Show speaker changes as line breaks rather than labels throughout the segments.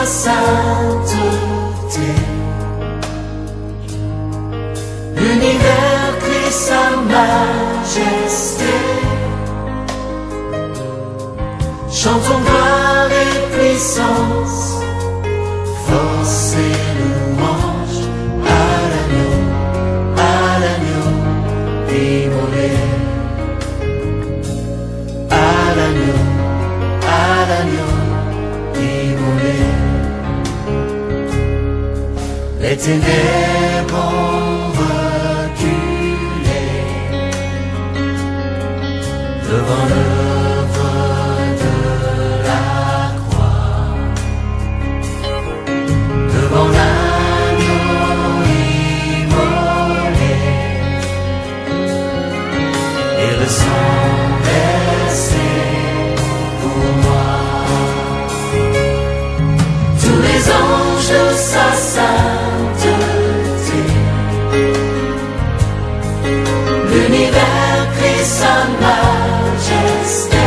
sainteté. L'univers crie sa majesté. Chantons gloire et puissance, force et louange à l'agneau immolé. À l'agneau immolé. Les ténèbres ont reculé devant l'œuvre de la croix, devant l'agneau immolé et le sang versé pour moi. Tous les anges de sa sainteté, l'univers crie sa majesté.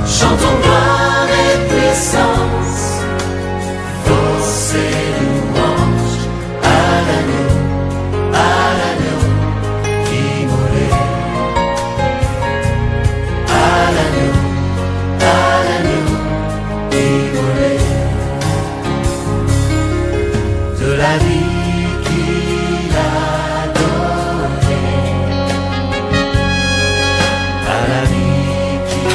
Chantons gloire et puissance, force et louange à l'agneau immolé. À l'agneau immolé. De la vie qu'il a donnée à la vie qu'il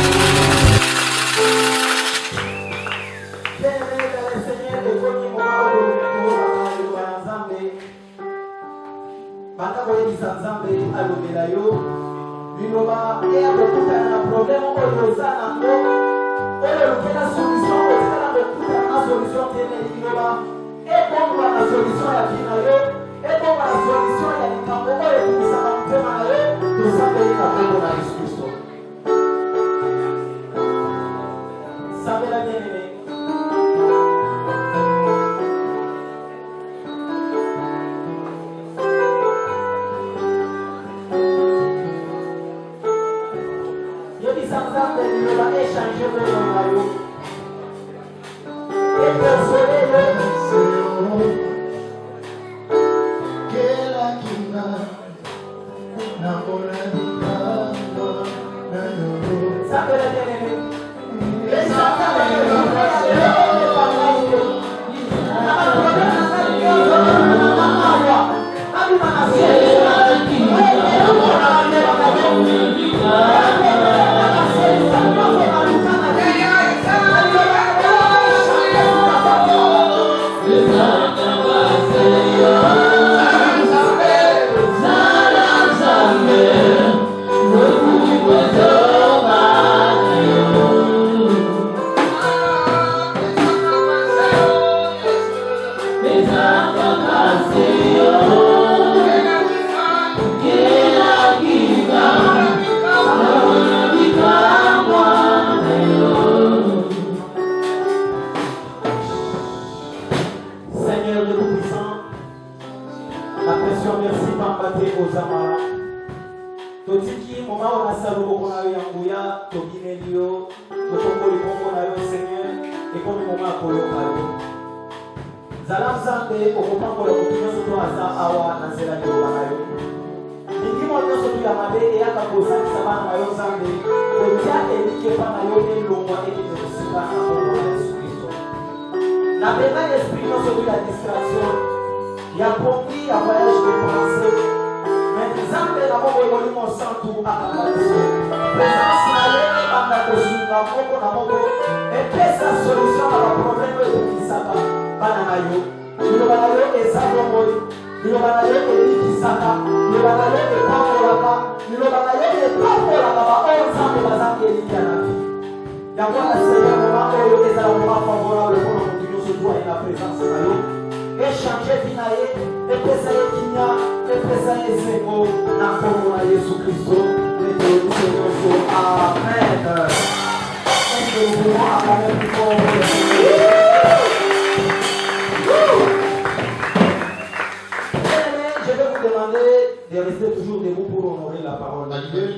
Je vais vous demander demander de rester toujours debout pour honorer la parole de Dieu.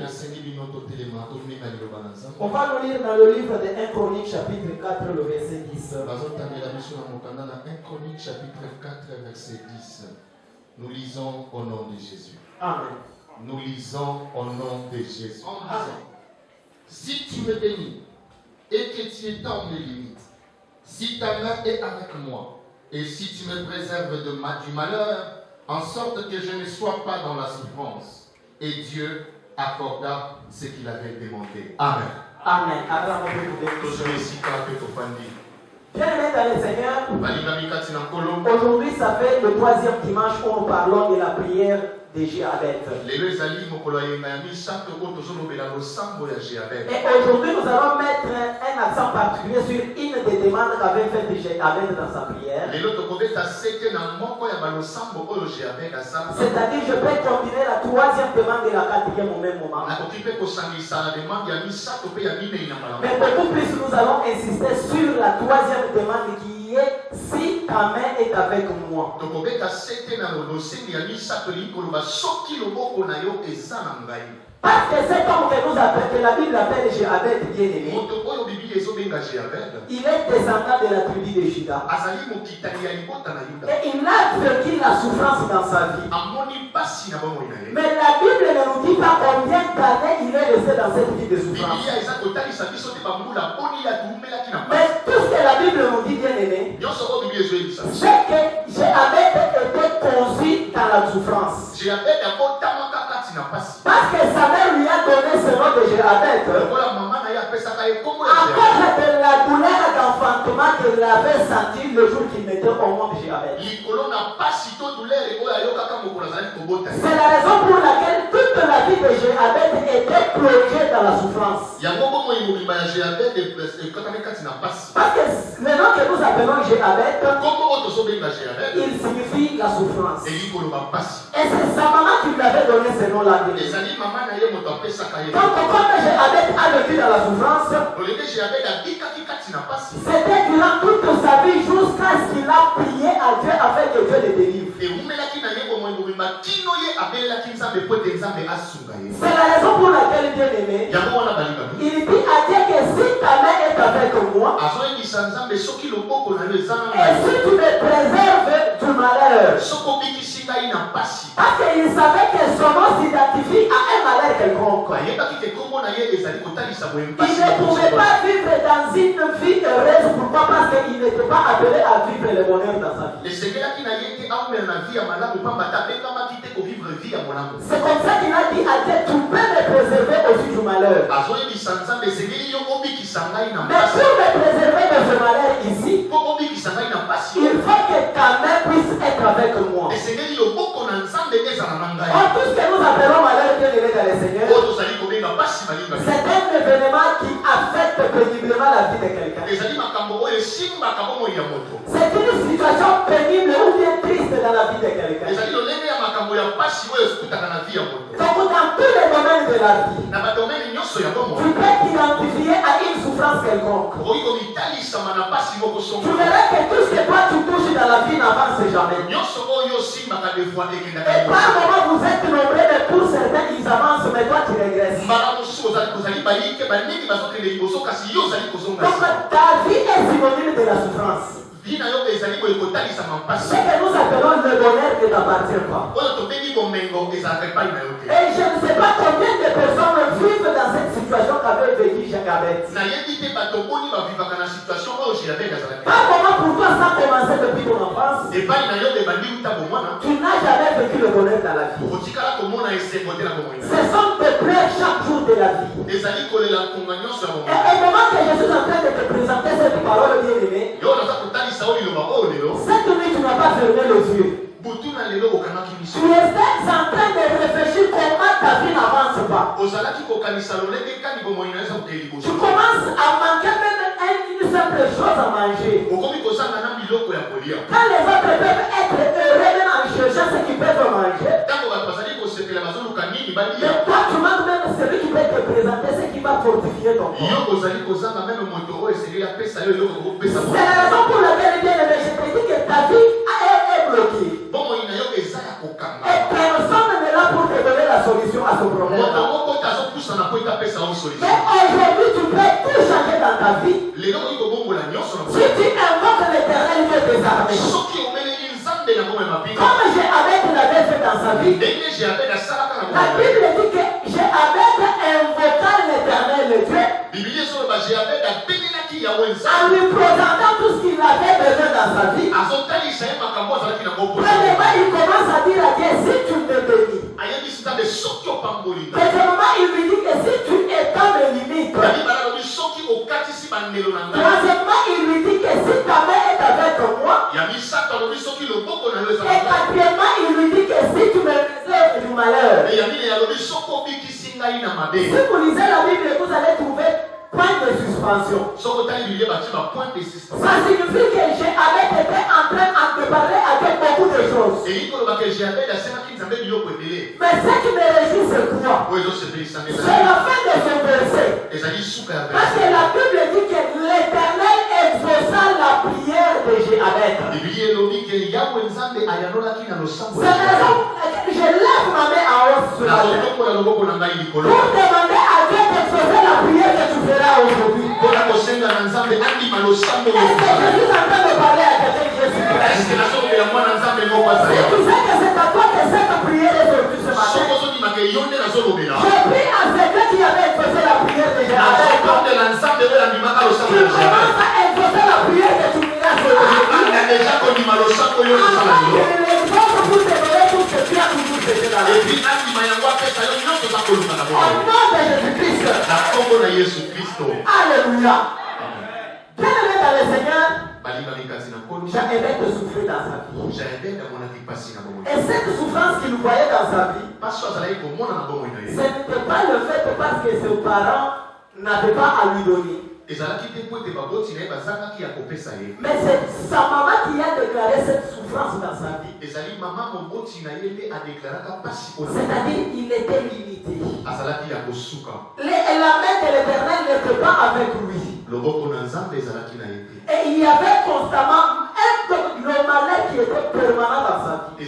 On va nous lire dans le livre de 1 Chronique chapitre 4 le verset 10.
1 Chronique chapitre 4 verset 10. Nous lisons au nom de Jésus.
Amen.
Nous lisons au nom de Jésus. En disant, si tu me bénis et que tu étends mes limites, si ta main est avec moi, et si tu me préserves du malheur, en sorte que je ne sois pas dans la souffrance. Et Dieu accorda ce qu'il avait demandé. Amen.
Amen. Bien-aimés dans le Seigneur, aujourd'hui ça fait le 3e dimanche où nous parlons de la prière de Jéhabeth. Et aujourd'hui nous allons mettre un accent particulier sur une des demandes qu'avait fait Jéhabeth dans sa prière. C'est-à-dire je peux combiner la 3e demande et la 4e au même moment. Mais beaucoup plus nous allons insister sur la 3e demande qui est si ta main est avec moi. Parce que c'est comme que nous appelle, que la Bible appelle Jéhabeth bien-aimé. Il est descendant de la tribu de Juda. Et il a vécu la souffrance dans sa vie. Mais la Bible ne nous dit pas combien d'années il est resté dans cette vie de souffrance. Mais tout ce que la Bible nous dit bien-aimé, c'est que Jéhabeth était conduit dans la souffrance. Parce que sa mère lui a donné ce nom de Jéhabeth à cause de la douleur d'enfantement qu'elle avait senti le jour qu'il mettait au monde de Jéhabeth. C'est la raison pour laquelle toute la vie de Jéhabeth était plongée dans la souffrance. Parce que le nom que nous appelons Jéhabeth, il signifie la souffrance. Et c'est sa maman qui lui avait donné ce nom-là. Donc comme Jéhabeth a vécu dans la souffrance, c'était durant toute sa vie jusqu'à ce qu'il a prié à Dieu afin que Dieu le délivre. C'est la raison pour laquelle bien aimé, il dit à Dieu que si ta main est avec moi, et si tu me préserves du malheur, parce qu'il savait que son nom s'identifie à un malheur quelconque. Il ne pouvait pas vivre dans une vie heureuse. Pourquoi? Parce qu'il n'était pas appelé à vivre le bonheur dans sa vie. C'est comme ça qu'il a dit à Dieu, tu peux me préserver aussi du malheur. Mais pour me préserver de ce malheur ici, il faut que ta main puisse être avec moi. Tout ce que nous appelons malheur bien-aimé dans le Seigneur, c'est un événement qui affecte péniblement la vie de quelqu'un. C'est une situation pénible ou bien triste dans la vie de quelqu'un. Donc dans tous les domaines de la vie, tu peux t'identifier à une souffrance quelconque. Tu verras que tout ce que toi tu touches dans la vie n'avance jamais. Et par moment vous êtes nombreux, mais pour certains ils avancent, mais toi tu régresses. Donc ta vie est synonyme de la souffrance. Ce que nous appelons le bonheur ne t'appartient pas. Et je ne sais pas combien de personnes vivent dans cette situation qu'avait vécu Jéhabeth. Pas comment pour toi ça a commencé depuis ton enfance. Tu n'as jamais vécu le bonheur dans la vie. Ce sont des pleurs chaque jour de la vie. Et au moment que je suis en train de te présenter cette parole bien-aimée, cette nuit tu n'as pas fermé les yeux. Tu es en train de réfléchir comment ta vie n'avance pas. Tu commences à manquer même une simple chose à manger. Quand les autres peuvent être heureux même en cherchant ce qu'ils peuvent manger, mais toi tu manques même celui qui peut te présenter ce qui va fortifier ton corps. C'est la raison pour laquelle bien aimé, je te dis que ta vie est bloquée. Et personne solution à ce problème. Mais aujourd'hui, tu peux tout changer dans ta vie. Si tu invoques l'Éternel, Dieu des armées. Comme Jéhabed l'avait fait dans sa vie, la Bible dit que Jéhabed invoqua l'Éternel, le Dieu, en lui présentant tout ce qu'il avait besoin dans sa vie. Premièrement, il commence à dire à Dieu, si tu me bénis. Deuxièmement, il lui dit que si tu étends mes limites. Troisièmement, il lui dit que si ta main est avec moi. Et quatrièmement, il lui dit que si tu me réserves du malheur. Si vous lisez la Bible, vous allez trouver point de suspension. Ça signifie que Jéhabed était en train de parler avec beaucoup de choses. Mais ce qui me réjouit, c'est quoi? C'est la fin de ce verset. Parce que la Bible dit que l'Éternel exauça la prière de Jéhabed. C'est la raison pour laquelle je lève ma main en haut sur la terre pour demander à Dieu d'exaucer la prière que tu feras aujourd'hui. Est-ce que je suis en train de parler à quelqu'un qui est sur la terre? Si tu sais que c'est à toi que cette prière est aujourd'hui ce matin, je prie à celui qui avait exaucé la prière de Jéhabed. Tu commences à exaucer la prière que tu m'iras aujourd'hui. Pour te donner tout ce que tu as toujours fait dans la vie. Au nom de Jésus-Christ. Alléluia. Bien-aimé dans le Seigneur, Jéhabed souffrait dans sa vie. Et cette souffrance qu'il voyait dans sa vie, ce n'était pas le fait parce que ses parents n'avaient pas à lui donner. Mais c'est sa maman qui a déclaré cette souffrance dans sa vie. C'est-à-dire qu'il était limité. La main de l'Éternel n'était pas avec lui. Et il y avait constamment le malheur qui était permanent dans sa vie.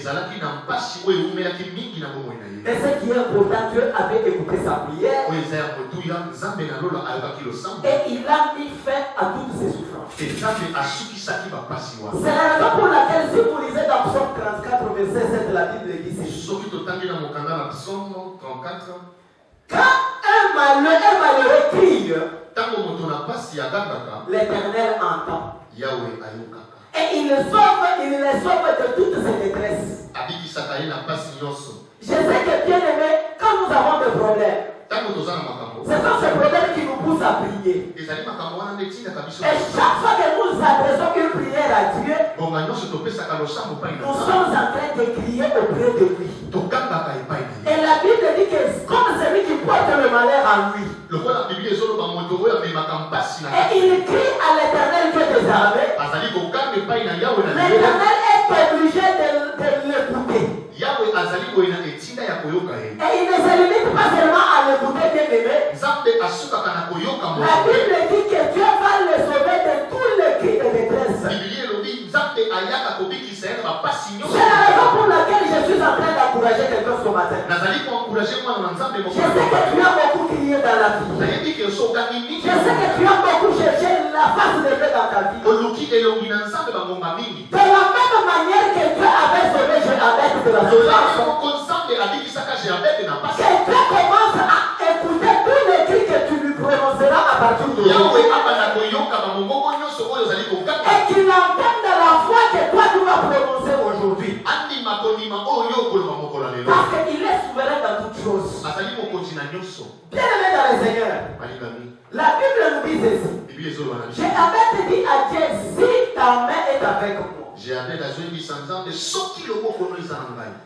Et ce qui est important, Dieu avait écouté sa prière. Et il a mis fin à toutes ses souffrances. C'est la raison pour laquelle, si vous lisez dans Psaume 34, verset 7, la Bible dit ceci. Quand un malheureux crie, l'Éternel entend. Et il les sauve de toutes ses détresses. Je sais que, bien aimé, quand nous avons des problèmes, ce sont ces problèmes qui nous poussent à prier. Et chaque fois que nous adressons une prière à Dieu, nous sommes en train de crier auprès de lui. Et la Bible dit que comme celui qui porte le malheur en lui. Et il crie à l'Éternel Dieu des armées. L'Éternel est obligé de l'écouter. Et il ne se limite pas seulement à l'écouter, bien aimé. La Bible dit que Dieu va le sauver de tous les cris de détresse. C'est la raison pour laquelle je suis en train d'encourager quelqu'un ce matin. Je sais que tu as beaucoup crié dans la vie. Je sais que tu as beaucoup cherché la face de Dieu dans ta vie. De la même manière que Dieu avait sauvé Jéhabed de la souffrance, que Dieu commence à écouter tous les cris que tu lui prononceras à partir d'aujourd'hui. Et qu'il entende la foi que toi tu vas prononcer aujourd'hui. Parce qu'il est souverain dans toutes choses. Bien-aimé dans le Seigneur, la Bible nous dit ceci. Jéhabed dit à Dieu, si ta main est avec moi.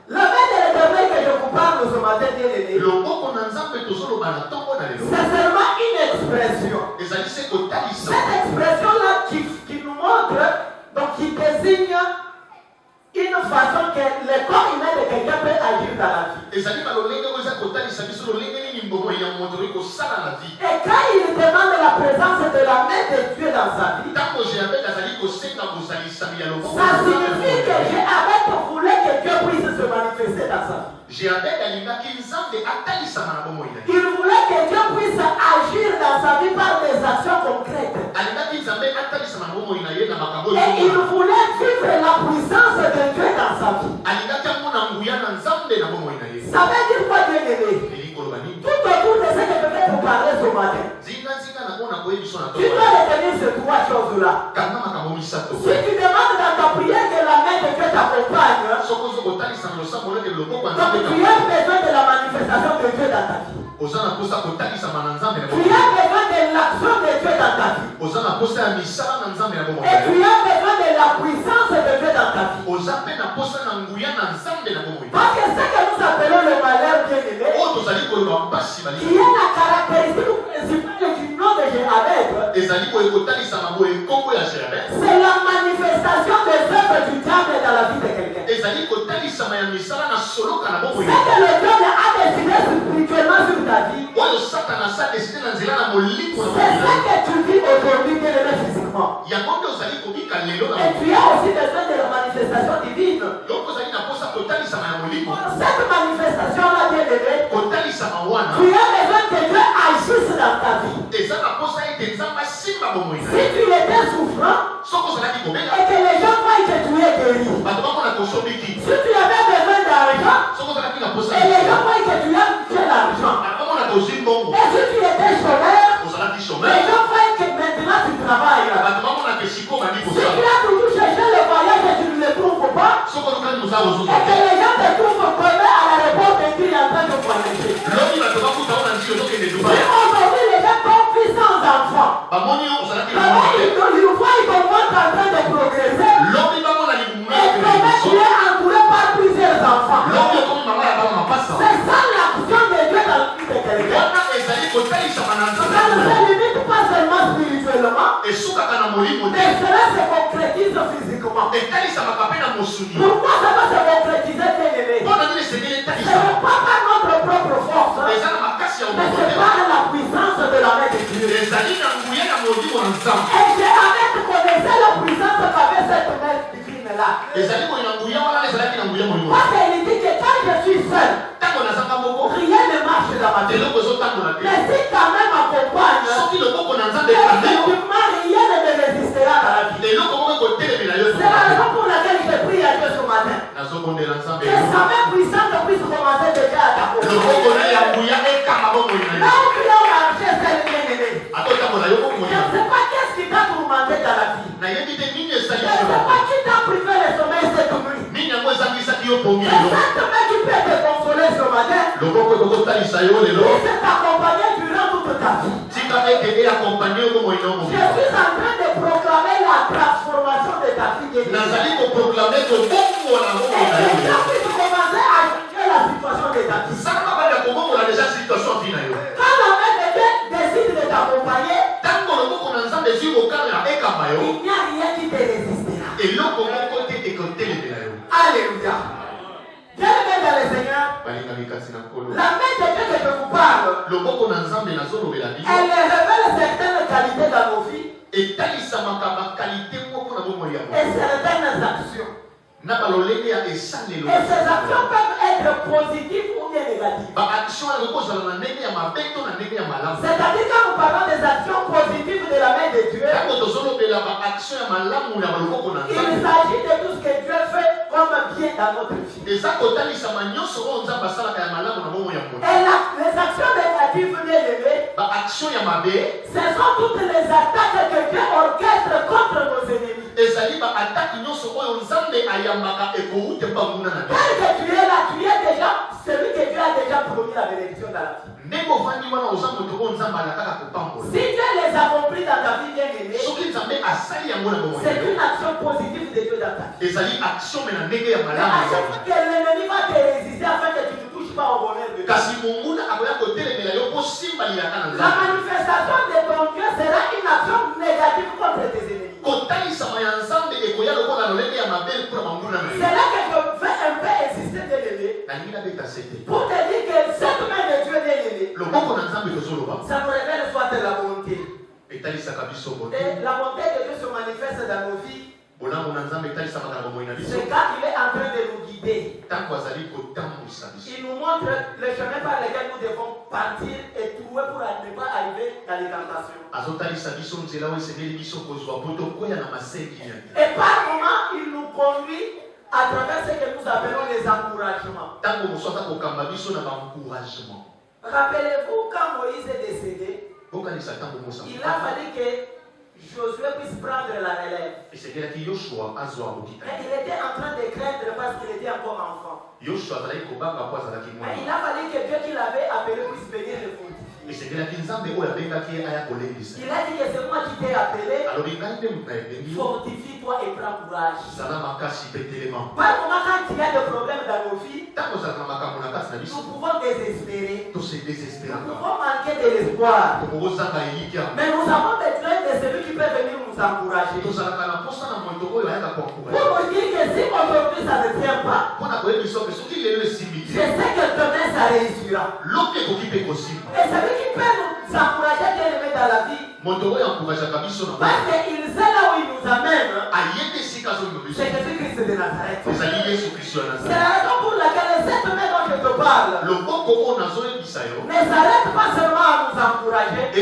La main de l'Éternel que je vous parle ce matin, bien aimé, c'est seulement une expression. Cette expression-là qui nous montre, donc qui désigne une façon que le corps humain de quelqu'un peut agir dans la vie. Et quand il demande la présence de la main de Dieu dans sa vie, ça signifie que Jéhabed voulait que Dieu puisse se manifester dans sa vie. Il voulait que Dieu puisse agir dans sa vie par des actions concrètes. Et il voulait vivre la puissance de Dieu dans sa vie. Ça veut dire quoi, bien-aimé? Tout autour de ce que je vais vous parler ce matin, tu dois retenir ces trois choses-là. Si tu demandes dans ta prière que la main de Dieu t'accompagne, donc tu as besoin de la manifestation de Dieu dans ta vie. Tu as besoin de l'action de Dieu dans ta vie. Et tu as besoin de la puissance de Dieu dans ta vie. Parce que ce que nous appelons le malheur, bien-aimé, qui est la caractéristique principale du nom de Jéhovah, c'est la manifestation des œuvres du diable dans la vie de quelqu'un. C'est que le diable a décidé spirituellement sur ta vie. C'est ce que tu vis aujourd'hui, bien-aimé, physiquement. Et tu as aussi besoin de la manifestation divine. Cette manifestation-là, bien-aimé, tu as besoin que Dieu agisse dans ta vie. Si tu étais souffrant et que les gens voient que tu es guéri, si tu avais besoin d'argent et les gens voient que tu as l'argent, et si tu étais chômeur, les gens voient que maintenant tu travailles. Si tu as toujours cherché le voyage et tu ne le trouves pas, et que les gens te trouvent collé à l'aéroport et tu es en train de voyager. Si aujourd'hui les gens tombent puissants enfants, ils te voient, ils te montrent en train de progresser, et comment tu es entouré par plusieurs enfants. C'est ça l'action de Dieu dans la vie de quelqu'un. Ça ne se limite pas seulement spirituellement, mais cela se concrétise physiquement. Pourquoi ça va se concrétiser, bien-aimé? Ce n'est pas par notre propre force, mais c'est par la puissance de la main de Dieu. Et Jéhovah connaissait la puissance qu'avait cette main divine-là. Parce qu'il dit que quand je suis seul, rien ne marche dans ma vie. Mais si ta main m'accompagne, effectivement rien ne me résistera dans la vie. C'est la raison pour laquelle je prie à Dieu ce matin. Que sa main puissante puisse commencer déjà à t'accompagner. Là où tu as marché, c'est le bien-aimé. Je ne sais pas qu'est-ce qui t'a tourmenté dans la vie. Je ne sais pas qui t'a privé le sommeil cette nuit. Mais cette main qui peut te consoler ce matin, il s'est accompagné durant toute ta vie. Je suis en train de proclamer la transformation de ta vie. Et que ça puisse commencer à changer la situation de ta vie. Quand la main de Dieu décide de t'accompagner, il n'y a rien qui te résistera. Alléluia. Bien-aimé dans le Seigneur, la main de Dieu que je vous parle, elle révèle certaines qualités dans nos vies et certaines actions. Et ces actions peuvent être positives ou bien négatives. C'est-à-dire quand nous parlons des actions positives de la main de Dieu, il s'agit de tout ce que Dieu fait comme bien dans notre vie. Et les actions négatives, bien aimées, ce sont toutes les attaques que Dieu orchestre contre nos ennemis. Tel que tu es là, tu es déjà celui que Dieu a déjà promis la bénédiction dans la vie. Si Dieu les a compris dans ta vie, bien aimée, c'est une action positive de Dieu dans ta vie. Mais à chaque fois que l'ennemi va te résister afin que tu ne touches pas au bonheur de Dieu, la manifestation de ton Dieu sera une action négative contre tes ennemis. C'est là que je vais un peu insister, bien-aimé, pour te dire que cette main de Dieu, bien-aimé, ça nous révèle soit la bonté. Et la bonté de Dieu se manifeste dans nos vies C'est quand il est en train de nous guider. Il nous montre le chemin par lequel nous devons partir et trouver pour ne pas arriver dans les tentations. Et par moments, il nous conduit à travers ce que nous appelons les encouragements. Rappelez-vous, quand Moïse est décédé, il a fallu que Josué puisse prendre la relève. Mais il était en train de craindre parce qu'il était encore enfant. Mais il a fallu que Dieu qui l'avait appelé puisse venir le fortifier. Il a dit que c'est moi qui t'ai appelé. Fortifie-toi et prends courage. Par moment, quand il y a des problèmes dans nos vies, nous pouvons désespérer. Nous pouvons manquer de l'espoir. Mais nous avons besoin de celui qui peut venir nous encourager. Pour nous dire que si aujourd'hui ça ne tient pas, je sais que demain ça réussira. Et celui qui peut nous encourager bien aimé dans la vie, parce qu'il sait là où il nous amène, c'est Jésus-Christ de Nazareth. C'est la raison pour laquelle cette main dont je te parle ne s'arrête pas seulement à nous encourager, mais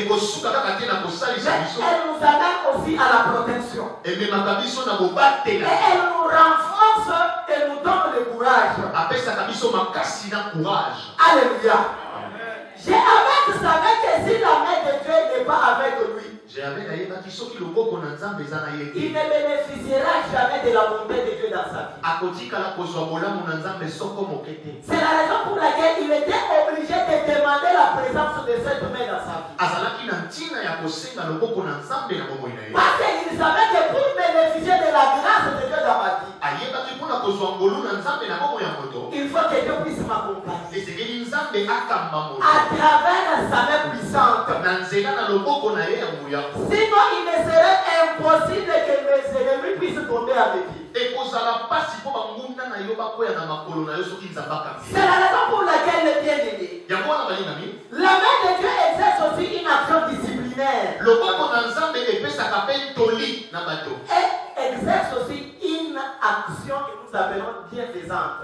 elle nous amène aussi à la protection. Et elle nous renforce et nous donne le courage. Alléluia. J'ai avec savait que si la main de Dieu n'est pas avec lui, il ne bénéficiera jamais de la bonté de Dieu dans sa vie. C'est la raison pour laquelle il était obligé de demander la présence de cette main dans sa vie. Parce qu'il savait que pour bénéficier de la grâce de Dieu dans ma vie, il faut que Dieu puisse m'accompagner à travers sa main puissante. Sinon, il ne serait impossible que mes ennemis puissent tomber à mes pieds. C'est la raison pour laquelle le bien-aimé, la main de Dieu exerce aussi une action disciplinaire. Et exerce aussi une action que nous appelons bienfaisante.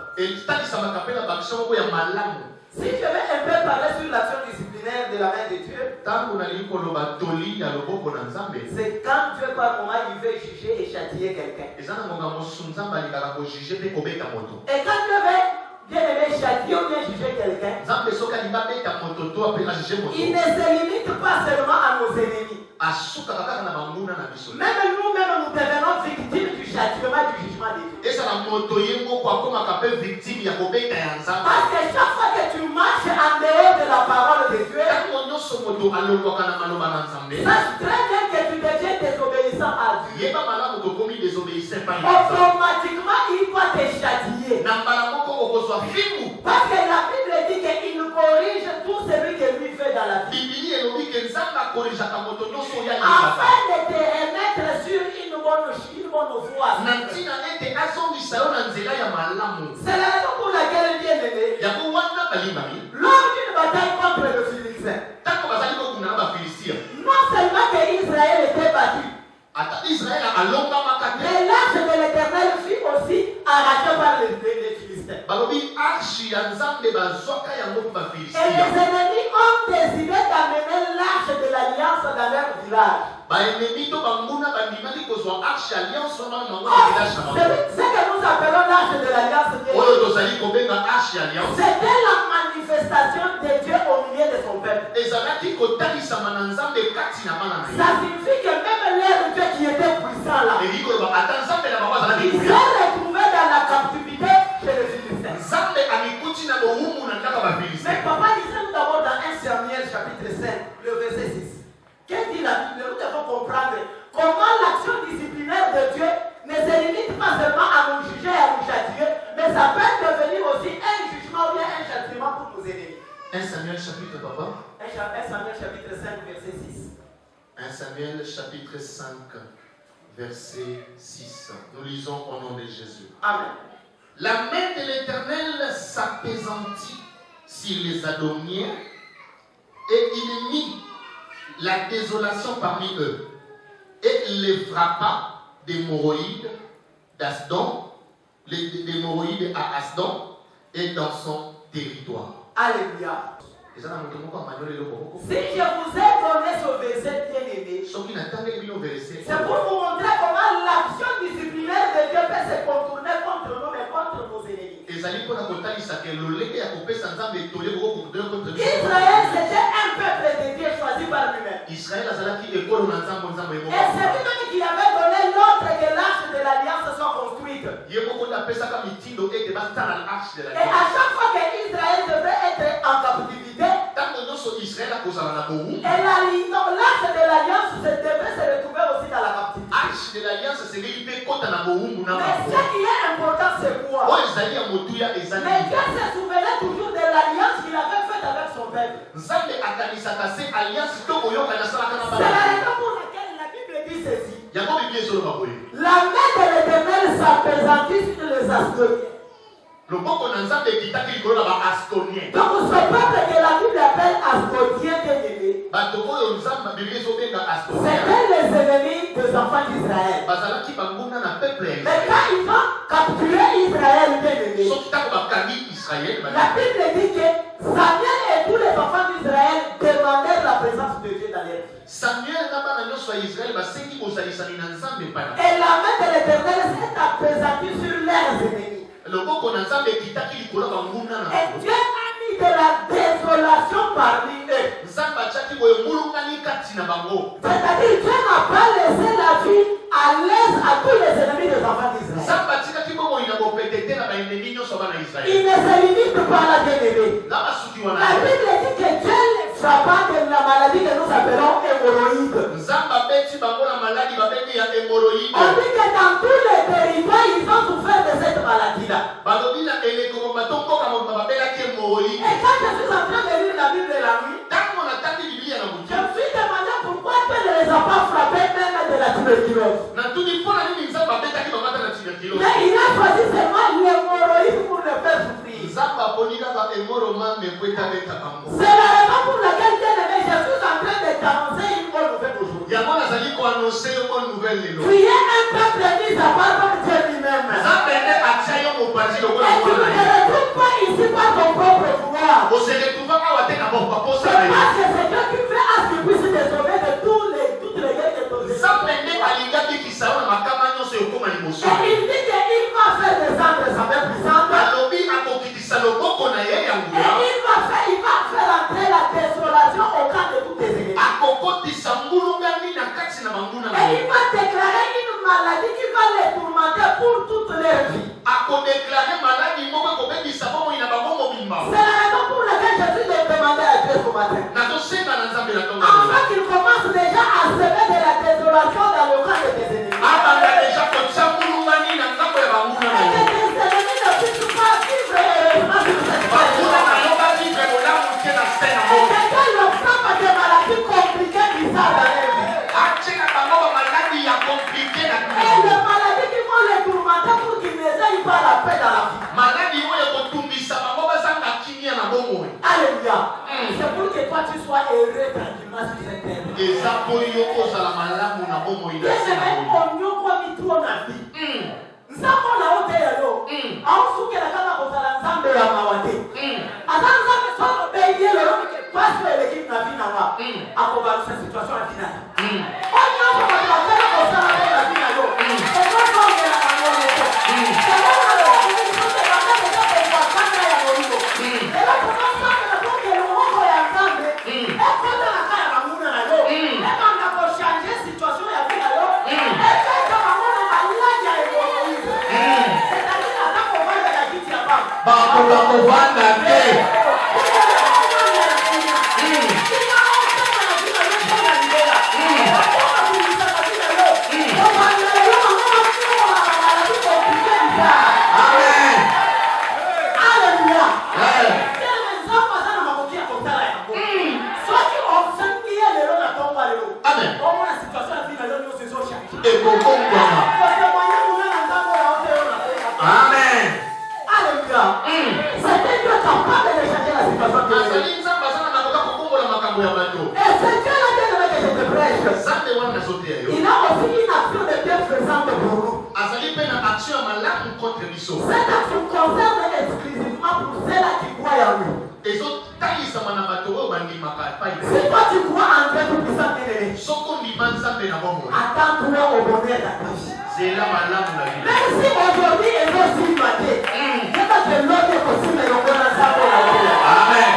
Si je vais un peu parler sur l'action disciplinaire de la main de Dieu, c'est quand Dieu par moment il veut juger et châtier quelqu'un. Et quand Dieu veut bien aimer châtier ou bien juger quelqu'un, il ne se limite pas seulement à nos ennemis. Même nous-mêmes nous devenons victimes du châtiment du jugement de Dieu. Parce que chaque fois que tu marches en dehors de la parole de Dieu, sache très bien que tu deviens désobéissant à Dieu. Automatiquement, il va te châtier. Parce que la Bible dit qu'il nous corrige tout celui que lui fait dans la vie. Afin de te remettre sur une bonne voie. C'est la raison pour laquelle bien aimé, lors d'une bataille contre le Philistin, non seulement que Israël était battu, mais l'arche de l'Éternel fut aussi arrachée par les Philistins. Et les ennemis ont décidé d'amener l'arche de l'alliance dans leur village. Ce que nous appelons l'arche de l'alliance, c'était la manifestation de Dieu au milieu de son peuple. Ça signifie que même leur Dieu qui était puissant là, il s'est retrouvé dans la captivité chez les Philistins. Mais papa disait nous d'abord dans 1 Samuel chapitre 5, le verset 6. Qu'est-ce que dit la Bible? Nous devons comprendre comment l'action disciplinaire de Dieu ne se limite pas seulement à nous juger et à nous châtier, mais ça peut devenir aussi un jugement ou bien un châtiment pour nos ennemis.
1 Samuel chapitre papa.
1 Samuel chapitre 5 verset 6.
1 Samuel chapitre 5 verset 6. Nous lisons au nom de Jésus.
Amen.
La main de l'Éternel s'apaisantit sur les Adomiens et il mit la désolation parmi eux et les frappa d'hémorroïdes d'Asdon, l'hémorroïde à Asdon et dans son territoire.
Alléluia. Si je vous ai donné ce verset bien aimé, c'est pour vous montrer comment l'action disciplinaire de Dieu peut se contourner contre nous et contre nos ennemis. Israël, c'était un peuple de Dieu choisi par lui-même. Et c'est lui-même qui avait donné l'ordre que l'arche de l'alliance soit construite. Et à chaque fois que Israël devait être en captivité, et l'arche de l'alliance devait se retrouver aussi dans la captivité. Mais ce qui est important, c'est quoi? Mais Dieu se souvenait toujours de l'alliance qu'il avait faite avec son peuple. C'est la raison pour laquelle la Bible dit ceci. La main de l'Éternel s'appesantit sur les Astoniens. Donc ce peuple que la Bible appelle Astonien, c'était les ennemis des enfants d'Israël. Mais quand ils ont capturé Israël, la Bible dit que Samuel et tous les enfants d'Israël demandèrent la présence de Dieu dans leur vie. Et la main de l'Éternel s'est appesantie sur leurs ennemis. Et Dieu a mis de la désolation parmi eux. C'est-à-dire Dieu n'a pas laissé la vie à l'aise à tous les ennemis des enfants d'Israël. Il ne se limite pas à la bien-aimée. La Bible dit que Dieu les frappa de la maladie que nous appelons hémorroïde. On dit que dans tous les territoires, ils ont souffert de cette maladie-là. Et quand je suis en train de lire la Bible la nuit, je me suis demandé pourquoi Dieu ne les a pas frappés même de la tuberculose. Mais il a choisi seulement l'hémorroïde pour le faire souffrir. C'est la raison pour laquelle Dieu je suis en train de t'annoncer une bonne nouvelle aujourd'hui. Tu es un peuple mis à part par Dieu lui-même. Et tu ne te retrouves pas ici par ton propre pouvoir. C'est parce que c'est Dieu qui fait à ce qu'il puisse te sauver de toutes les guerres que tu as. Et il dit qu'il va faire descendre sa main puissante. Et il va faire entrer la désolation au camp de tous tes ennemis. Et il va déclarer une maladie qui va les tourmenter pour toute leur vie. C'est la raison pour laquelle je suis demandé à Dieu ce matin. Afin qu'il commence déjà à semer de la désolation dans le camp de tes ennemis. Et que tes ennemis ne puissent pas vivre heureusement sur cette terre. Et que le frappe de maladies compliquées qui savent dans leur vie. Et les maladies qui vont les tourmenter pour qu'ils n'essayent pas la paix dans la vie. Alléluia. C'est pour que toi tu sois heureux tranquillement sur cette terre. Amen. Alléluia. C'était Dieu capable Cet acte concerne exclusivement pour ceux-là qui croient en lui. Si toi tu crois en Dieu tout-puissant bien-aimé, attends-toi au bonheur de ta vie. Même si aujourd'hui est aussi maté, c'est parce que l'autre est possible et l'on va l'ensemble. Amen.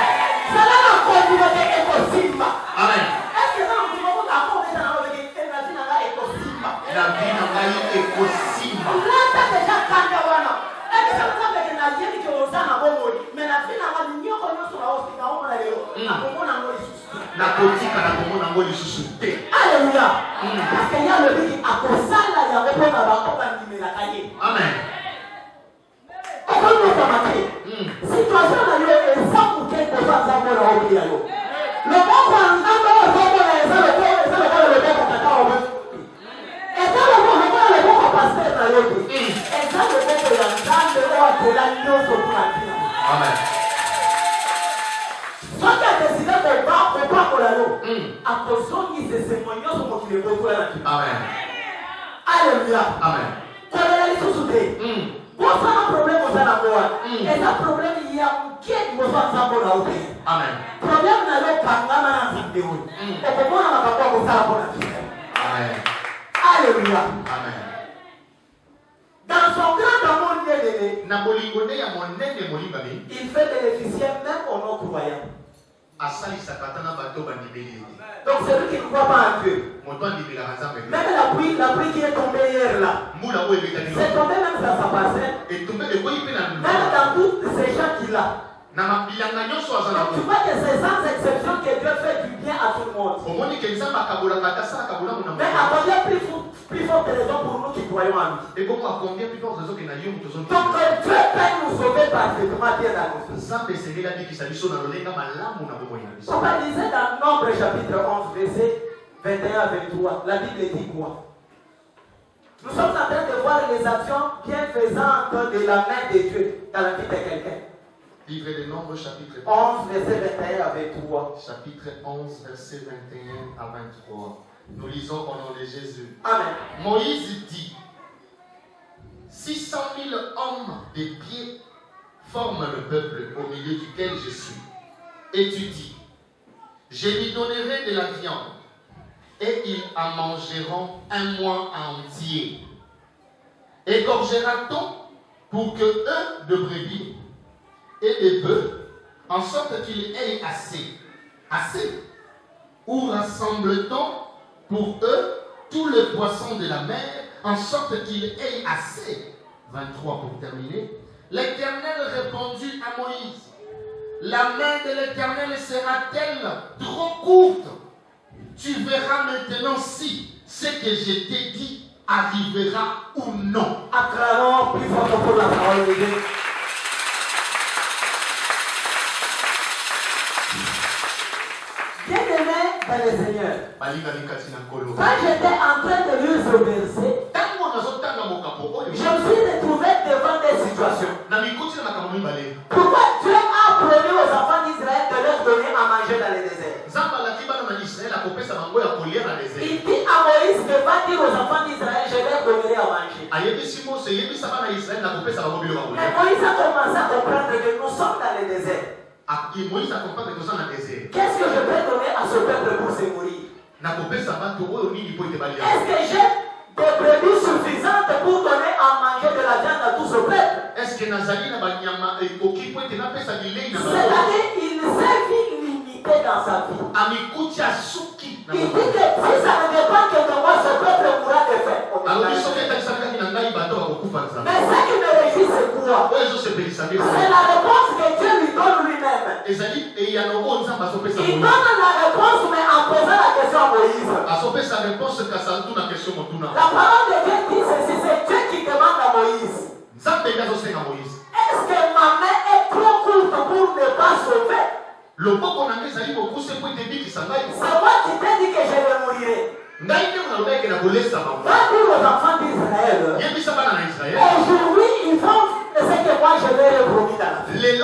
C'est là la communauté est possible. Amen. Est-ce que dans le moment où la communauté est possible? La vie n'a pas été possible. Là, tu as déjà candawana. Est-ce que ça veut dire que la vie est possible? Mais la vie n'a pas été possible. Alléluia. Parce qu'il y a le dit qui a posé là, il y a répondu à la Amen. Situation là, il y a un sang pour quelque chose à faire dans le monde. Le bon point, le Amen. Soit tu as décidé de battre, on part pour la l'eau. Attention, il se sémoignant sur mon qui est beaucoup là. Amen. Alléluia. Amen. Tu as les sous-soutés. Quand tu as un problème, on a et un problème, il y a un qui est besoin de savoir là. Amen. Problème, n'a pas de mal à s'en dérouler. Et comment on n'a pas de ça pour la vie. Amen. Alléluia. Amen. Dans son grand amour bien-aimé, il fait bénéficier même aux non-croyants. Donc celui qui ne croit pas en Dieu, même la pluie qui est tombée hier là, c'est tombé même dans sa parcelle, même dans tous ces gens qu'il a. Tu vois que c'est sans exception que Dieu fait du bien à tout le monde. Mais à combien plus forte raison pour nous qui croyons en lui. Donc Dieu peut nous sauver parfaitement bien à nous. Papa disait dans Nombre chapitre 11 verset 21 à 23, la Bible dit quoi? Nous sommes en train de voir les actions bienfaisantes de la main de Dieu dans la vie de quelqu'un.
Livre des Nombres, chapitre
11, verset 21 à 23.
Chapitre 11, verset 21 à 23. Nous lisons au nom de Jésus.
Amen.
Moïse dit, 600 000 hommes de pied forment le peuple au milieu duquel je suis. Et tu dis, je lui donnerai de la viande, et ils en mangeront un mois entier. Égorgera-t-on pour que eux de brebis et des bœufs, en sorte qu'il ait assez. Ou rassemble-t-on pour eux tous les poissons de la mer, en sorte qu'il ait assez. 23 pour terminer. L'Éternel répondit à Moïse, la main de l'Éternel sera-t-elle trop courte? Tu verras maintenant si ce que je t'ai dit arrivera ou non.
Acclamons plus fort pour la parole de Dieu. Bien-aimé dans le Seigneur, quand j'étais en train de lire ce verset, je me suis retrouvé devant des situations. Pourquoi Dieu a promis aux enfants d'Israël de leur donner à manger dans le désert? Il dit à Moïse de ne pas dire aux enfants d'Israël, je leur donnerai à manger. Mais Moïse a commencé à comprendre que nous sommes dans le désert. Qu'est-ce que je peux donner à ce peuple pour se mourir? Est-ce que j'ai des brebis suffisantes pour donner à manger de la viande à tout ce peuple? C'est-à-dire il s'est limité dans sa vie. Il dit que si ça ne dépend que de moi, ce peuple mourra de faim. Mais ce qui me réjouit, c'est quoi? C'est la réponse que Dieu lui donne lui-même. Il donne la réponse, mais en posant la question à Moïse. La parole de Dieu dit ceci, c'est Dieu qui demande à Moïse. Est-ce que ma main est trop courte pour ne pas sauver? C'est moi qui t'ai dit que je vais mourir. Va dire aux enfants d'Israël. Aujourd'hui, ils font ce que moi je leur ai promis dans la vie. Je sais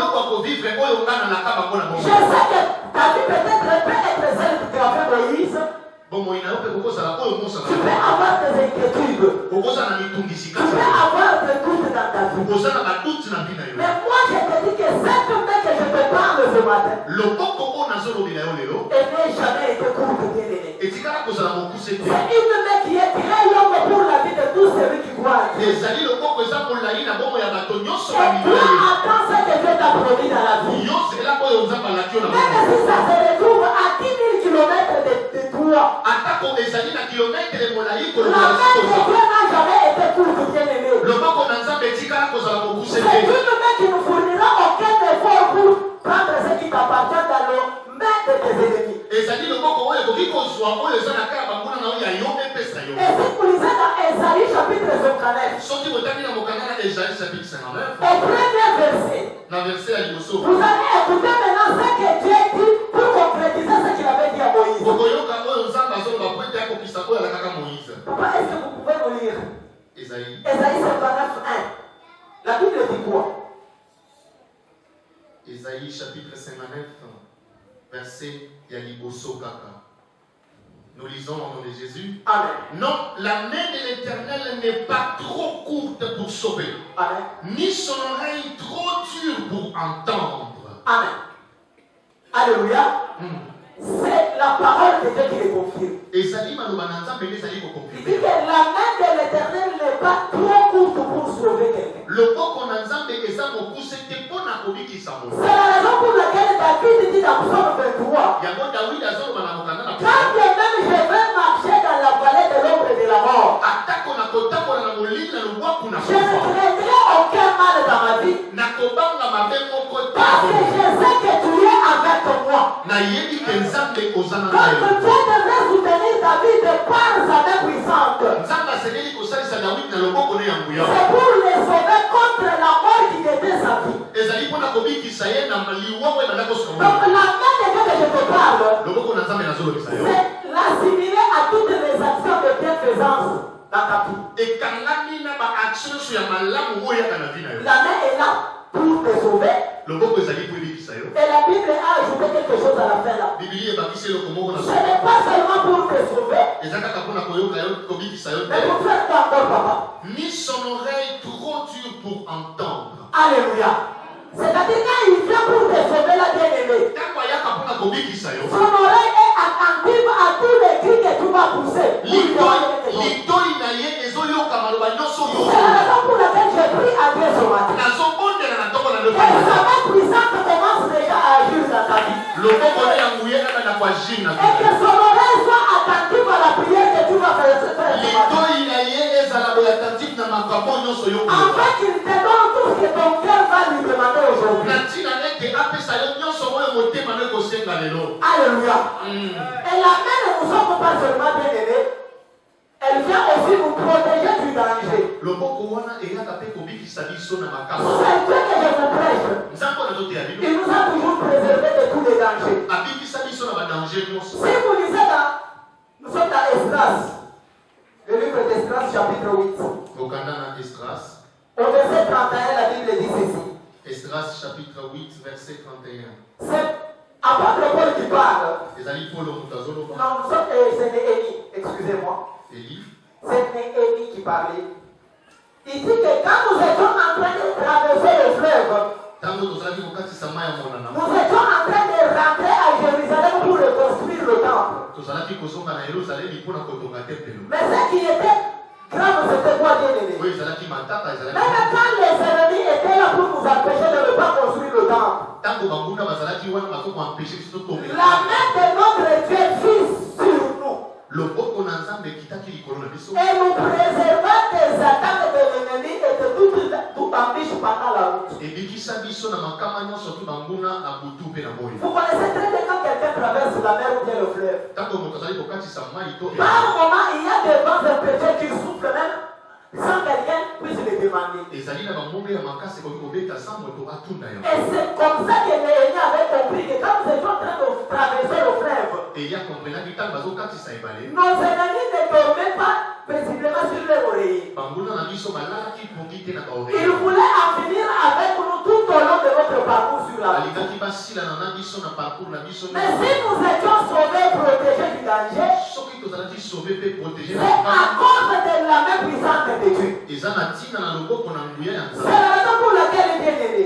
que ta vie peut-être celle que tu as fait Moïse. Tu peux avoir des inquiétudes. Tu peux avoir des doutes dans ta vie. Mais moi je te dis que cette main que je te parle ce matin, elle n'a jamais été courte, bien-aimée. C'est une main qui est très longue pour la vie de tous ceux qui croient. Et Dieu attend ce que Dieu t'a promis dans la vie. Même si ça se retrouve à 10 000 km de toi, la main de Dieu n'a jamais été courte, bien-aimée. C'est une main qui ne fournira aucun effort pour prendre ce qui t'appartient dans le main de tes ennemis. Et si vous lisez dans Ésaïe chapitre 59, au premier verset, vous allez écouter maintenant ce que Dieu dit pour concrétiser ce qu'il avait dit à Moïse. Papa, est-ce que vous pouvez nous lire Ésaïe 59, 1. La Bible dit quoi?
Ésaïe chapitre 59, verset Yaliboso Kaka. Nous lisons au nom de Jésus.
Amen.
Non, la main de l'Éternel n'est pas trop courte pour sauver.
Amen.
Ni son oreille trop dure pour entendre.
Amen. Alléluia. C'est la parole de Dieu qui le confirme. Il dit que la main de l'Éternel n'est pas trop courte pour sauver quelqu'un. C'est la raison pour laquelle David dit dans Psaume 23, quand bien même je vais marcher dans la vallée de l'ombre de la mort, je ne craindrai aucun mal dans ma vie, parce que je sais que tu es avec moi. Donc Dieu devrait soutenir David par sa main puissante. C'est pour les sauver contre la mort qui était sa vie. Donc la main de Dieu que je te parle, c'est l'assimiler à toutes les actions de bienfaisance dans ta vie. La main est là pour te sauver. Et la Bible a ajouté quelque chose à la fin là. Ce n'est pas seulement pour te sauver, mais pour faire quoi encore, papa?
Ni son oreille trop dure pour entendre.
Alléluia. C'est-à-dire quand il vient pour te sauver, la bien-aimée, son oreille est attentive à tous les cris que tu vas pousser. C'est la raison pour laquelle j'ai pris à Dieu ce matin. Et sa main puissante commence déjà à agir dans ta vie. Et que son oreille soit attentive à la prière que tu vas faire ce matin. Afin qu'il te donne tout ce que ton cœur va lui demander aujourd'hui. Alléluia. Et la main ne nous sommes pas seulement bien aimés, elle vient aussi nous protéger du danger. C'est Dieu que je vous prêche. Il nous a toujours préservés de tous les dangers. Si vous lisez nous sommes dans Esdras, le livre d'Esdras chapitre 8. Au verset 31, la Bible dit ceci.
Esdras chapitre 8, verset 31.
C'est apôtre Paul qui parle.
Non,
c'est Néhémie, excusez-moi. C'est Néhémie qui parlait. Il dit que quand nous étions en train de traverser le fleuve, nous étions en train de rentrer à Jérusalem pour reconstruire le temple. Mais ce qui était grave, c'était quoi, bien-aimé? Même quand les ennemis étaient là pour nous empêcher de ne pas construire le temple, la main de notre Dieu fut sur nous. Et nous préserva des attaques de l'ennemi et de toute embûche pendant la route. Vous connaissez très bien quand quelqu'un traverse la mer ou bien le fleuve. Par moment, il y a des vents impétueux qui soufflent même sans quelqu'un puisse le demander. Et c'est comme ça que Néhémie avait compris que quand nous étions en train de traverser le fleuve, nos ennemis ne dormaient pas paisiblement sur leur oreiller. Ils voulaient en finir avec nous tout au long de notre parcours sur la la vie. Mais si nous étions sauvés, protégés du danger, c'est à cause de la main puissante de Dieu. C'est la raison pour laquelle il est aimé.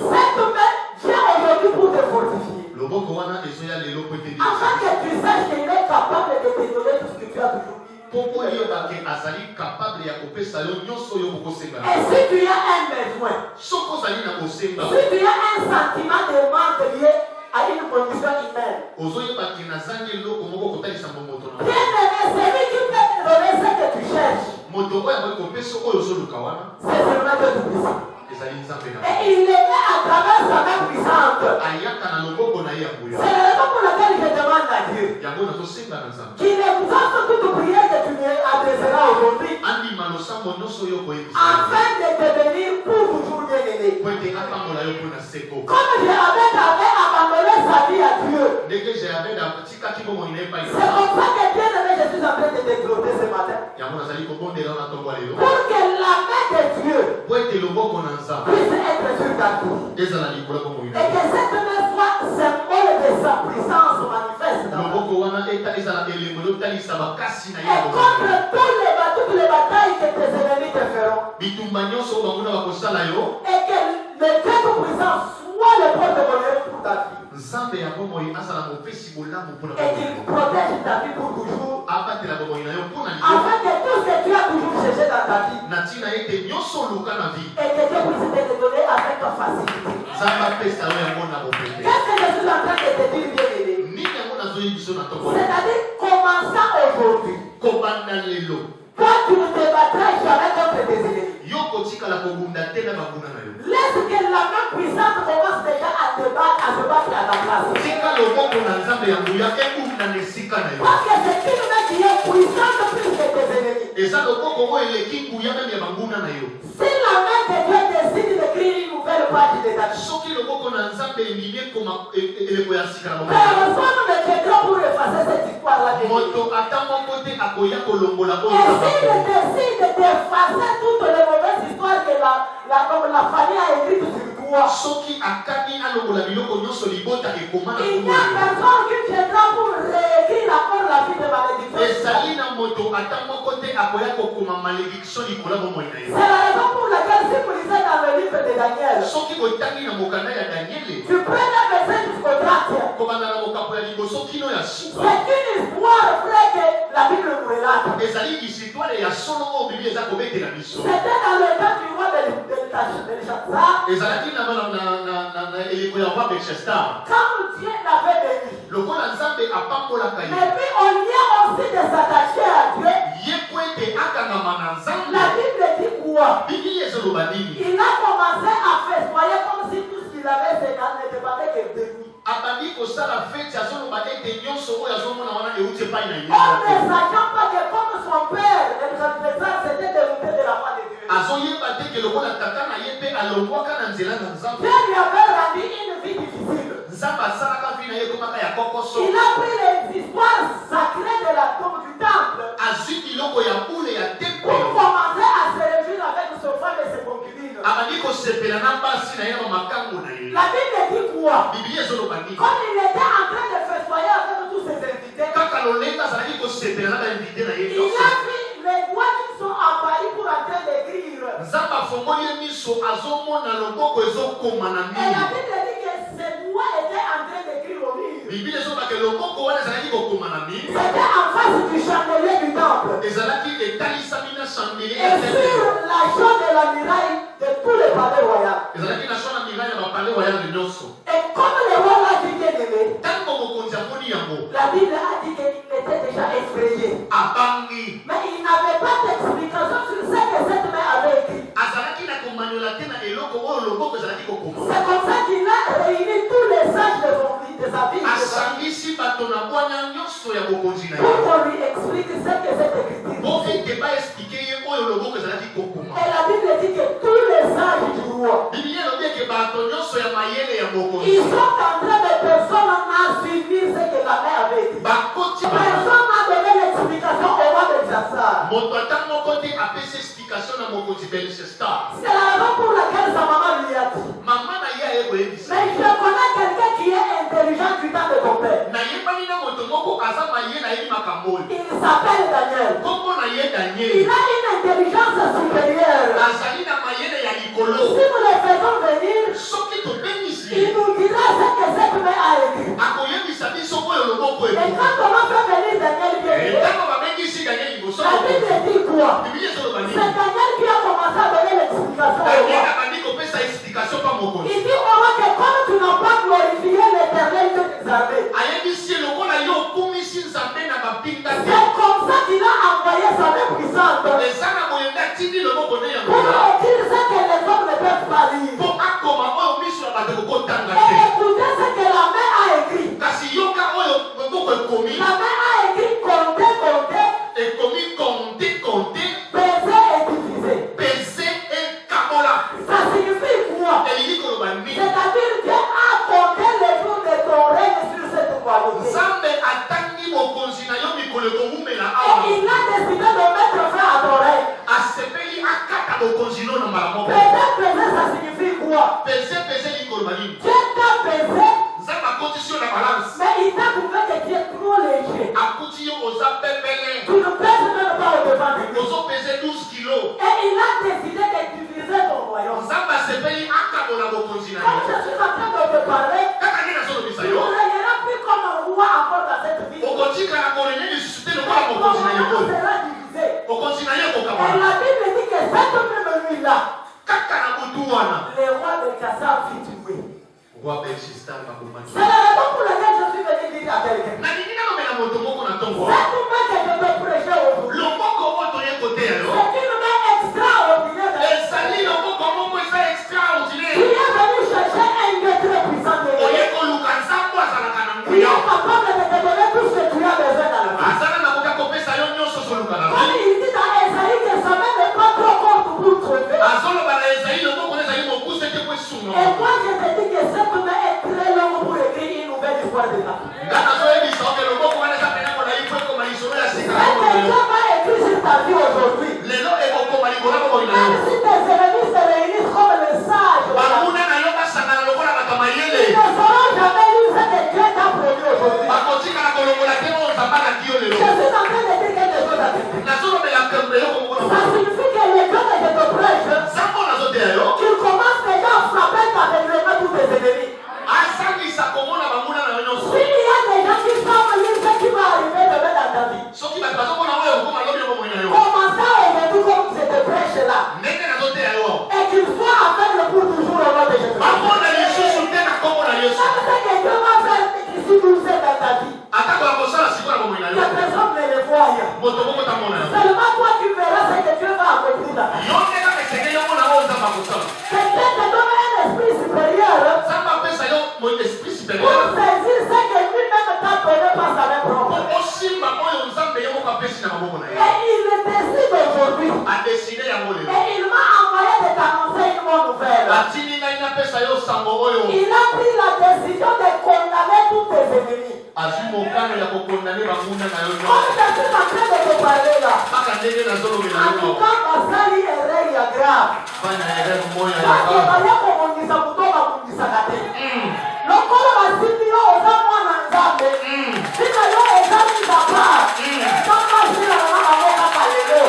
Cette main vient aujourd'hui pour te fortifier. Afin que tu saches qu'il est capable de te donner tout ce que tu as toujours dit. Et si tu as un besoin, si tu as un sentiment de manque lié à une condition humaine, bien-aimé, celui qui peut te donner ce que tu cherches, c'est seulement Dieu Tout-Puissant. Et il le met à travers sa main puissante. C'est la raison pour laquelle je demande à Dieu qu'il exauce toute prière que tu lui adresseras aujourd'hui, afin de te bénir pour toujours bien-aimé. Comme j'avais abandonné sa vie à Dieu, c'est comme ça que bien-aimé, je suis en train de t'exhorter ce matin, pour que la main de Dieu puisse être sur ta vie. Et que cette même soit symbole de sa puissance manifeste. Et contre toutes les batailles que tes ennemis te feront. Et que le Dieu Tout-Puissant soit le porte-bonheur pour ta vie. Et qu'il protège ta vie pour toujours. Afin que tout ce que tu as toujours cherché dans ta vie, et que Dieu puisse te donner avec facilité. Qu'est-ce que je suis en train de te dire, bien-aimé? C'est-à-dire, commençant aujourd'hui, toi tu ne te battras jamais contre tes ennemis. Laisse que la main puissante commence déjà à se battre à ta place. Parce que c'est une main qui est puissante plus que tes ennemis. Si la main de Dieu décide d'écrire une nouvelle page de ta vie, personne ne t'aidera pour effacer cette histoire-là. Et s'il décide d'effacer toutes les mauvaises histoires que la famille a écrites sur toi, il n'y a personne qui viendra pour réécrire encore la vie de malédiction. C'est la raison pour laquelle si vous lisez dans le livre de Daniel, tu prends un verset jusqu'au 30e. C'est une histoire vraie que la Bible nous relate. C'était dans le temps du roi de Belshazzar. Quand Dieu l'avait béni. Mais puis au lieu aussi de s'attacher à Dieu, la Bible dit quoi? Il a commencé à festoyer comme si tout ce qu'il avait n'était pas que de lui. En ne sachant pas que comme son père, Nebouchadnezzar, s'était dérouté de la foi de Dieu. Dieu lui avait rendu une vie difficile. Il a pris les histoires sacrées de la tombe du temple pour commencer à se réjouir avec son femme et ses concubines. La Bible dit quoi? Comme il était en train de festoyer avec tous ses invités, il a vu les doigts qui sont apparus pour en train d'écrire. Et la Bible dit que ces doigts étaient en train d'écrire au mur. C'était en face du chandelier du temple. Et sur la jaune de la muraille de tous les palais royaux. Et comme le roi l'a dit bien-aimé, la Bible a dit qu'il était déjà effrayé. Mais il n'avait pas d'explication sur ce que cette main avait écrit. C'est comme ça qu'il a réuni tous les sages de sa vie. Pour qu'on lui explique ce que cette écriture dit. Et la Bible dit que tous les sages du roi, ils sont en train de personne à suivre ce que la mère avait dit. Personne n'a donné l'explication au roi de Belshazzar. C'est la raison pour laquelle sa maman lui a dit. Mais il s'appelle Daniel. Il a une intelligence supérieure. Si nous le faisons venir, il nous dira ce que cette main a écrit. Et quand on va faire venir Daniel bien, la Bible dit quoi? C'est Daniel qui a commencé à donner l'explication au roi. Il dit au roi que comme tu n'as pas glorifié l'Éternel de tes armées, c'est comme ça qu'il a envoyé sa main puissante pour écrire ce que les hommes ne peuvent pas lire. Et écoutez ce que la main a écrit. La main a écrit compter, peser et diviser. Ça signifie quoi? C'est-à-dire Dieu a compté les jours de ton règne sur cette royauté. Et il a décidé de mettre fin à ton règne. Peser, ça signifie quoi? Dieu t'a pesé, mais il t'a trouvé que tu es trop léger. Tu ne pèses même pas au devant de Dieu. Et il a décidé de diviser ton royaume. Comme je suis en train de te parler, tu ne régneras plus comme un roi encore dans cette vie. Ton royaume sera divisé. Et la Bible dit que cette même nuit-là, le roi de Kassar fit tuer. C'est la raison pour laquelle je suis venu dire à quelqu'un. Cette main que je te prêchais aujourd'hui, c'est une main extraordinaire. Tu es venu chercher un Dieu très puissant de Dieu. Tu es capable de te donner tout ce que tu as besoin dans la vie. Comme il dit dans Esaïe que sa main n'est pas trop courte pour trouver. Et moi je te dis que cette main est très longue pour écrire une nouvelle histoire de ta vie. Ce que Dieu va écrire sur ta vie aujourd'hui, même si tes ennemis se réunissent comme les sages, ils ne sauront jamais lire ce que Dieu t'a produit aujourd'hui. Je suis en train de dire quelque chose à quelqu'un. Ça signifie que les gens que je te prêche, qu'ils commencent déjà à frapper aveuglément tous tes ennemis. S'il y a des gens qui savent lire ce qui va arriver demain dans ta vie, commencez aujourd'hui comme je te prêche là. Et qu'il soit aveugle pour toujours au nom de Jésus. Même ce que Dieu va faire ici tout seul dans ta vie, que personne ne le voie. Seulement toi tu verras ce que Dieu va accomplir dans ta vie. Que Dieu te donne un esprit supérieur pour saisir ce que lui-même t'a donné par sa main propre. Et il décide aujourd'hui. Et il m'a envoyé de t'annoncer une bonne nouvelle. Il a pris la décision de condamner tous tes ennemis. Comme je suis en train de te parler là, en tout cas, ma sali est réelle grave. Parce que lokolo basipio oza mwana nzambe sina yo ezali papa kama sina na mama kaka lelo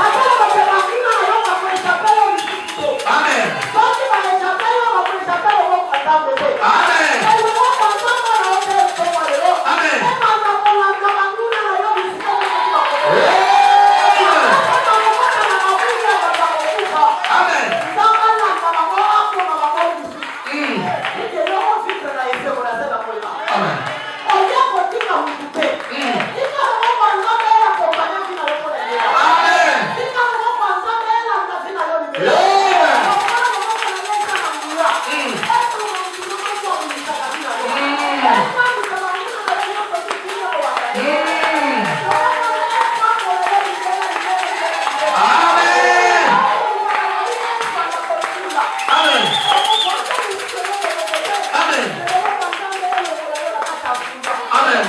akala bakabakina yo bakweshape yo lisito soki bakweshape yo bakweshape yo nzambe te elo moko nzambe na yo te koma lelo emaka kolanga banguna na yo bisika Amen.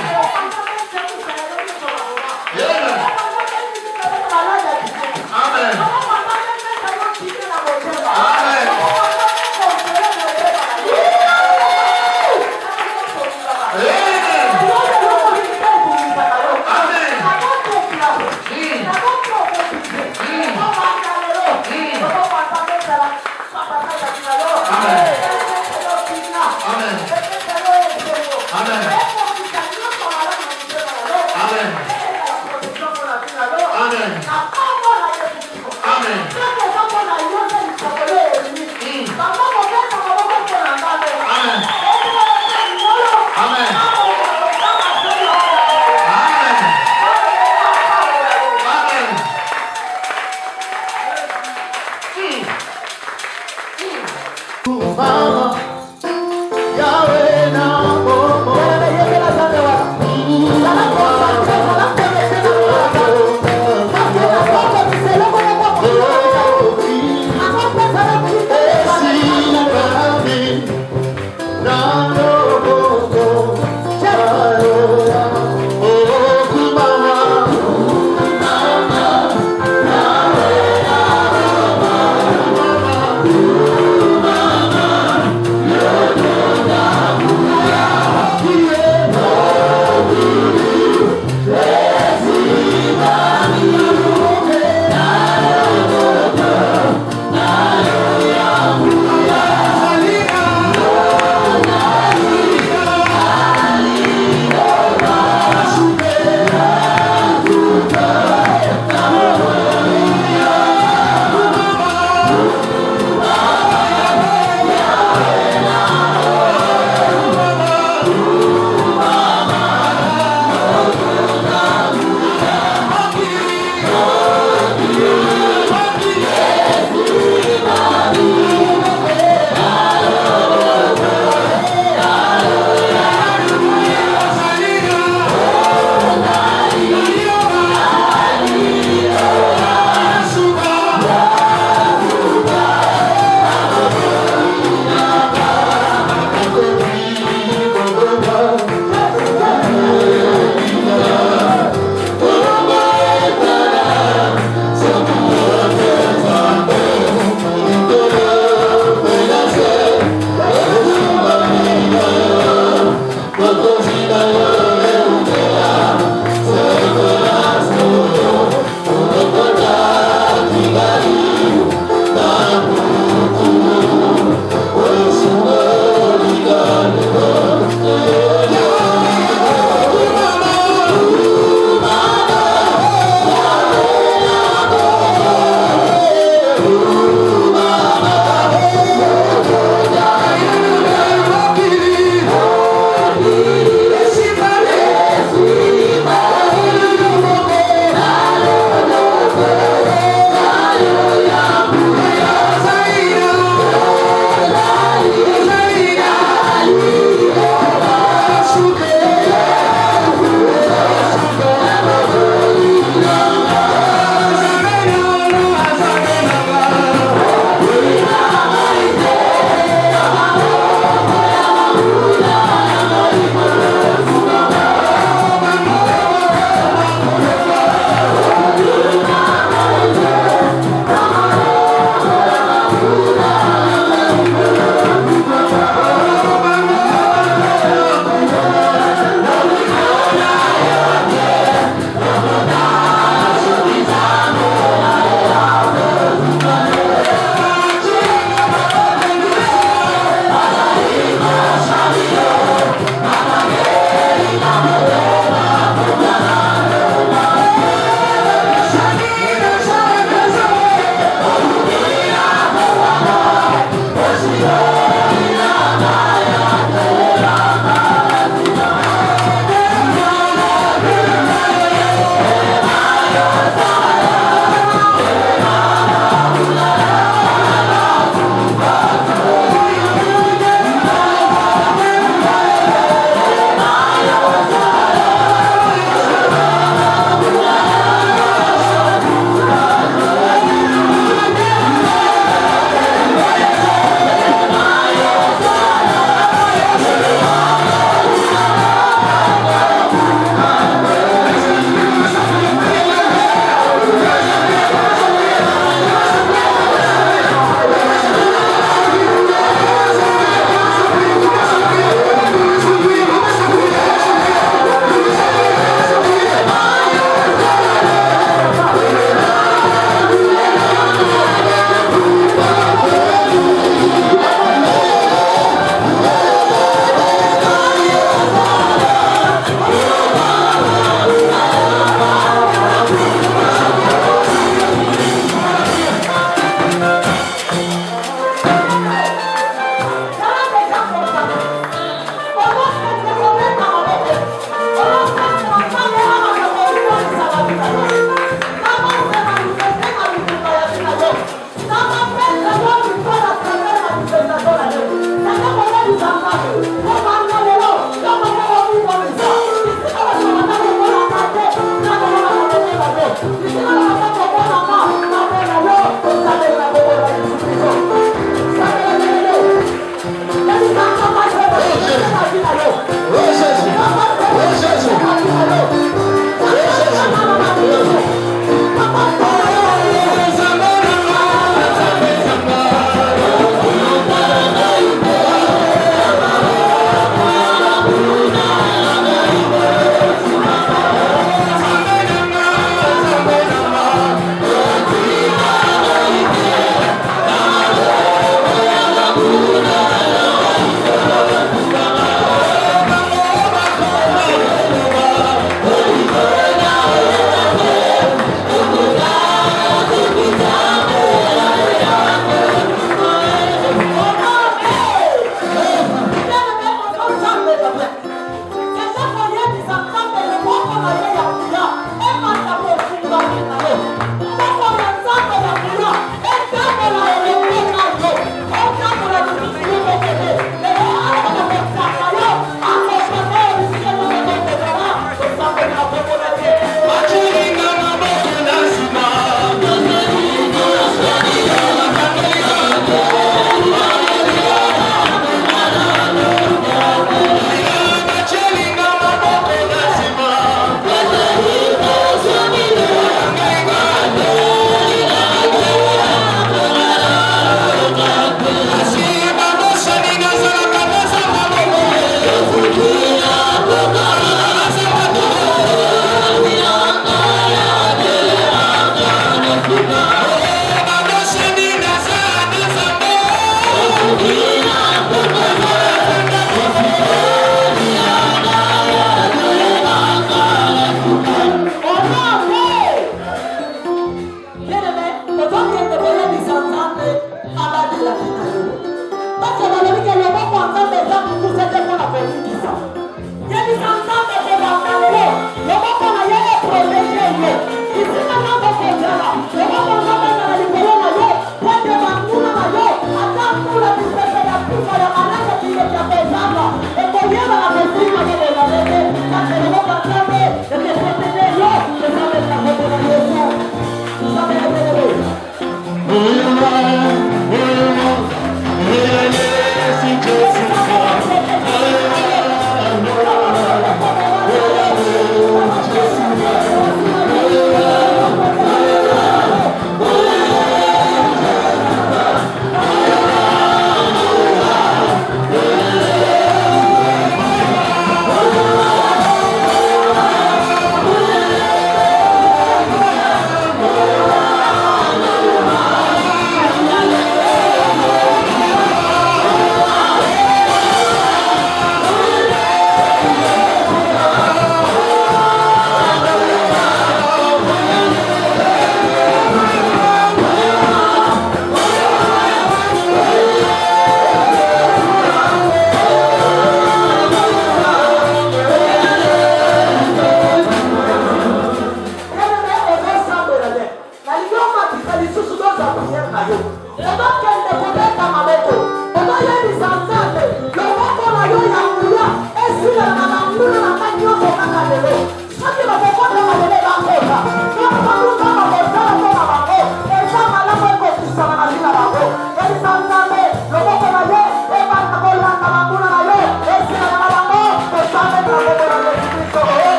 Amen. Amen. Amen. Amen. Amen.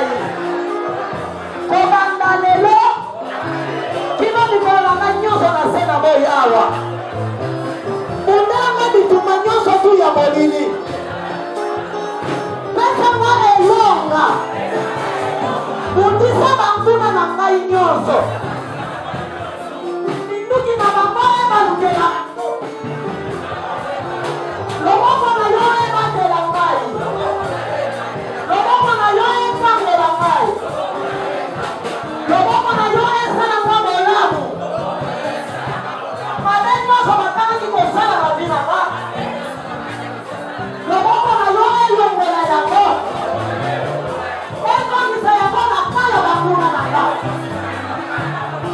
ngai. Kobanda lelo kino mikolo na ngai nyonso na se na boyi awa. Undanga bituma nyonso tu ya molili. Pesa mwa elonga. Undisa banguna na ngai nyonso. Ninduki na bangoe balukela. Loboko na yo ebatela ngai. Loboko na yo epangela ngai. Loboko na yo esala nga bolamu. Mabe nyonso batangi kosala na bina nga. Loboko na yo elongela yango. Ekongisa yango na kala banguna na nga.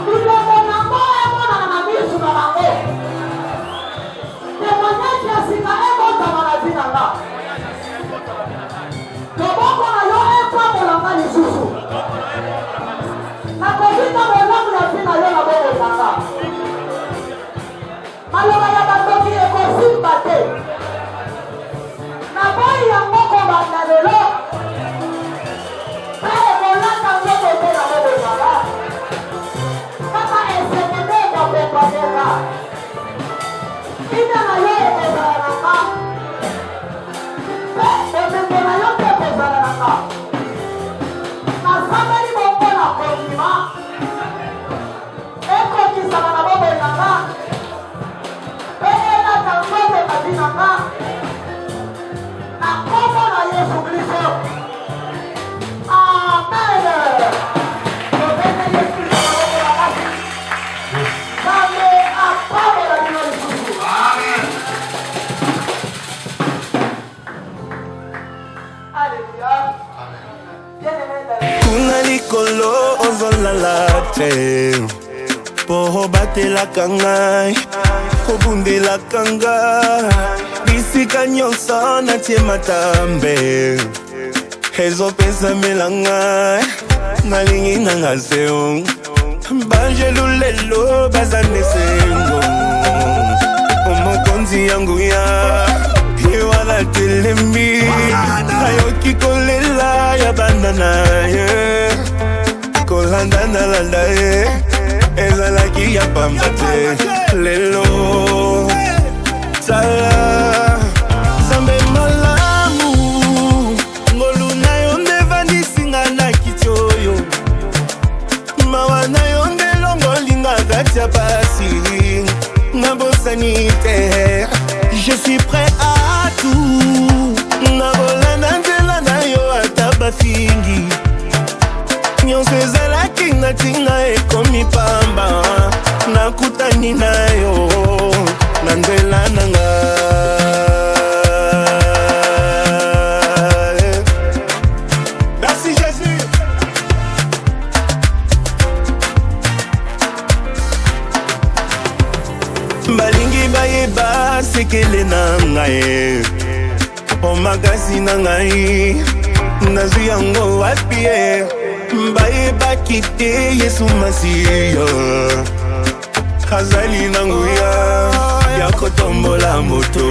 Biloko nango emonana na misu na bango. Témoignage ya sika ebotama na bina nga. Loboko na yo epambola nga lisusu. Nakobika bolamu ya bina yo na bobo na nga. Maloba ya batoki ekosimba te. Naboyi yango kobanda lelo. Mpe ekolata nzoto te na bobo na nga. Kaka esekende ekokombanela. Ina na yo ekozala na nga. Mpe botembo na yo te ekozala na nga. Nasambeli bongo na kondima. Ekokisama na bobo na nga. Mpe elata nzoto na bina nga. Na kombo na Yesu Kristo. Amen. Tobene Yesu Kristo na bobo na nga. Nzambe apambola bino lisusu.
Amen.
Alléluia. Bien-aimé David.
Kuna likolo ozolala te po batelaka ngai kobundelaka ngai bisika nyonso natie matambe ezopesamela ngai nalingi nanga seo banjelu lelo baza nesengo omokonzi yangu ya ewala telemi nayoki kolela ya banda na ye kolanda nalanda ye ezalaki ya pamba te lelo tala zambe malamu ngolu na yo ndevandisinga na kiti oyo mawa na yo ndelongolinga kati ya pasi nabosani te. Je suis prêt à tout nabolanda nzela na yo ata bafingi nyonso ezalaki natinga ekomi pamba nakutani na yo na nzela na nga. Merci Jésus. Balingi bayeba sekele na ngai o makasi na ngai nazwi yango wapi ye bayebaki te Yesu Masiya azali na nguya ya kotombola moto.